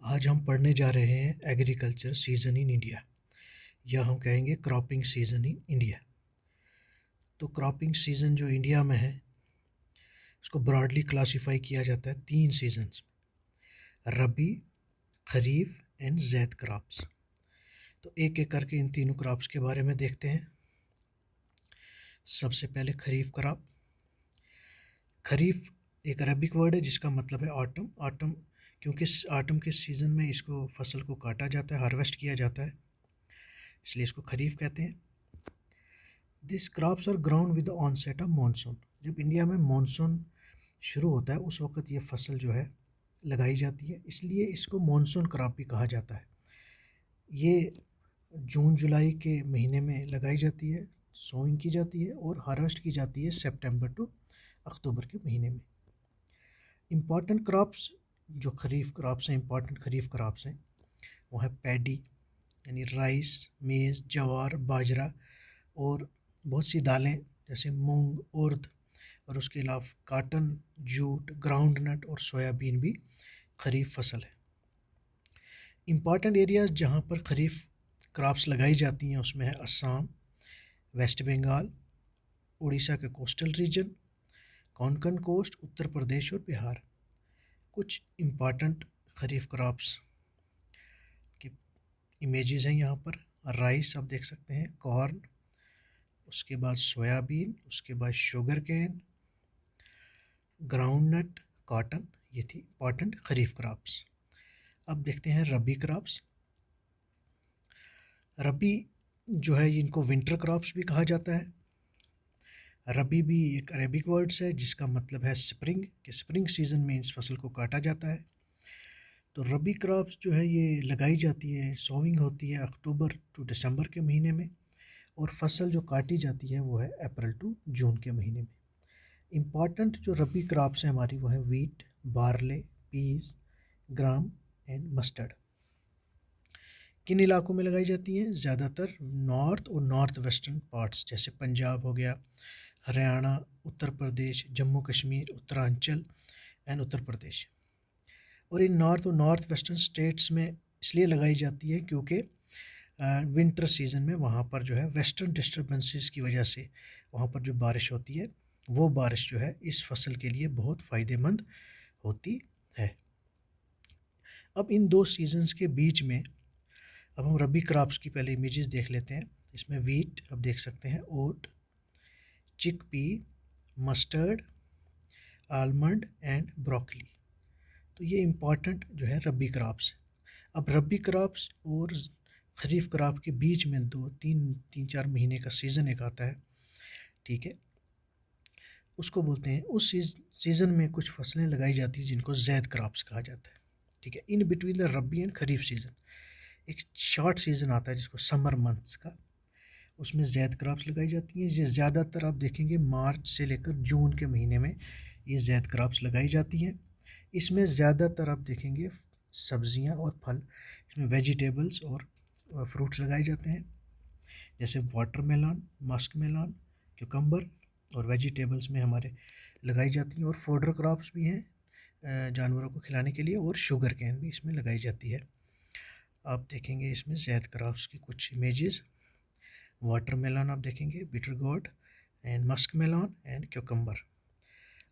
आज हम पढ़ने जा रहे हैं एग्रीकल्चर सीज़न इन इंडिया या हम कहेंगे क्रॉपिंग सीज़न इन इंडिया। तो क्रॉपिंग सीज़न जो इंडिया में है उसको ब्रॉडली क्लासिफाई किया जाता है 3 seasons, rabi, kharif and zaid crops. तो एक-एक करके इन तीनों क्रॉप्स के बारे में देखते हैं। सबसे पहले खरीफ क्रॉप। खरीफ एक अरबिक वर्ड है जिसका मतलब है ऑटम। ऑटम क्योंकि ऑटम के सीज़न में इसको फसल को काटा जाता है, हार्वेस्ट किया जाता है, इसलिए इसको खरीफ कहते हैं। This crops are grown with the onset of monsoon. जब इंडिया में मानसून शुरू होता है उस वक्त ये फसल जो है लगाई जाती है, इसलिए इसको मानसून क्रॉप भी कहा जाता है। ये जून जुलाई के महीने में लगाई जाती है, सोइंग की जाती है और हार्वेस्ट की जाती है सितंबर टू अक्टूबर के महीने में। इम्पॉर्टेंट क्रॉप्स जो खरीफ क्रॉप्स हैं, इम्पॉर्टेंट खरीफ क्रॉप्स हैं वो है पैडी यानी राइस, मेज़, ज्वार, बाजरा और बहुत सी दालें जैसे मूंग, उर्द और उसके अलावा काटन, जूट, ग्राउंडनट और सोयाबीन भी खरीफ फसल है। इम्पॉर्टेंट एरियाज़ जहाँ पर खरीफ क्रॉप्स लगाई जाती हैं उसमें है असम, वेस्ट बंगाल, उड़ीसा के coastal region, Konkan coast, Uttar Pradesh और बिहार। कुछ इम्पॉर्टेंट खरीफ क्रॉप्स की इमेजेस हैं यहाँ पर। राइस आप देख सकते हैं, कॉर्न, उसके बाद सोयाबीन, उसके बाद शुगर केन, ग्राउंडनट, कॉटन। ये थी इम्पॉर्टेंट खरीफ क्रॉप्स। अब देखते हैं रबी क्रॉप्स। रबी जो है इनको विंटर क्रॉप्स भी कहा जाता है। रबी भी एक अरेबिक वर्ड्स है जिसका मतलब है स्प्रिंग, कि स्प्रिंग सीज़न में इस फसल को काटा जाता है। तो रबी क्रॉप्स जो है ये लगाई जाती है, सोइंग होती है अक्टूबर टू दिसंबर के महीने में और फसल जो काटी जाती है वो है अप्रैल टू जून के महीने में। इम्पॉर्टेंट जो रबी क्रॉप्स हैं हमारी वो है wheat, barley, peas, gram and mustard. किन इलाकों में लगाई जाती हैं? ज़्यादातर नॉर्थ और नॉर्थ वेस्टर्न पार्ट्स जैसे पंजाब हो गया, हरियाणा, उत्तर प्रदेश, जम्मू कश्मीर, उत्तरांचल एंड उत्तर प्रदेश। और इन नॉर्थ और नॉर्थ वेस्टर्न स्टेट्स में इसलिए लगाई जाती है क्योंकि विंटर सीज़न में वहाँ पर जो है वेस्टर्न डिस्टर्बेंसेस की वजह से वहाँ पर जो बारिश होती है वो बारिश जो है इस फसल के लिए बहुत फ़ायदेमंद होती है। अब इन दो सीजन्स के बीच में अब हम रबी क्रॉप्स की पहले इमेजेस देख लेते हैं। इसमें वीट अब देख सकते हैं, oat, chickpea, mustard, almond and broccoli. तो ये इम्पॉर्टेंट जो है रबी क्रॉप्स। अब रबी क्रॉप्स और खरीफ क्रॉप के बीच में तीन चार महीने का सीज़न एक आता है, ठीक है, उसको बोलते हैं। उस सीज़न में कुछ फसलें लगाई जाती हैं जिनको ज़ैद क्रॉप्स कहा जाता है, ठीक है। In between the rabi and kharif season एक शॉर्ट सीज़न आता है जिसको समर मंथ्स का, उसमें ज़ैद क्रॉप्स लगाई जाती हैं। ये ज़्यादातर आप देखेंगे मार्च से लेकर जून के महीने में ये ज़ैद क्रॉप्स लगाई जाती हैं। इसमें ज़्यादातर आप देखेंगे सब्जियां और फल, इसमें वेजिटेबल्स और फ्रूट्स लगाए जाते हैं जैसे वाटरमेलन, मस्क मेलन, क्यूकम्बर। और वेजिटेबल्स में हमारे लगाई जाती हैं और फोडर क्रॉप्स भी हैं जानवरों को खिलाने के लिए, और शुगर कैन भी इसमें लगाई जाती है। आप देखेंगे इसमें ज़ैद क्रॉप्स की कुछ इमेजेस। वाटरमेलन आप देखेंगे, bitter gourd and musk melon and cucumber.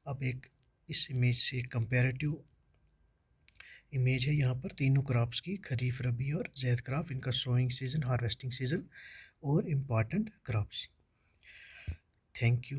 अब एक इस इमेज से कंपैरेटिव इमेज है यहाँ पर तीनों क्रॉप्स की, खरीफ, रबी और ज़ैद क्रॉप, इनका सोइंग सीज़न, हार्वेस्टिंग सीज़न और इम्पॉर्टेंट क्रॉप्स। Thank you.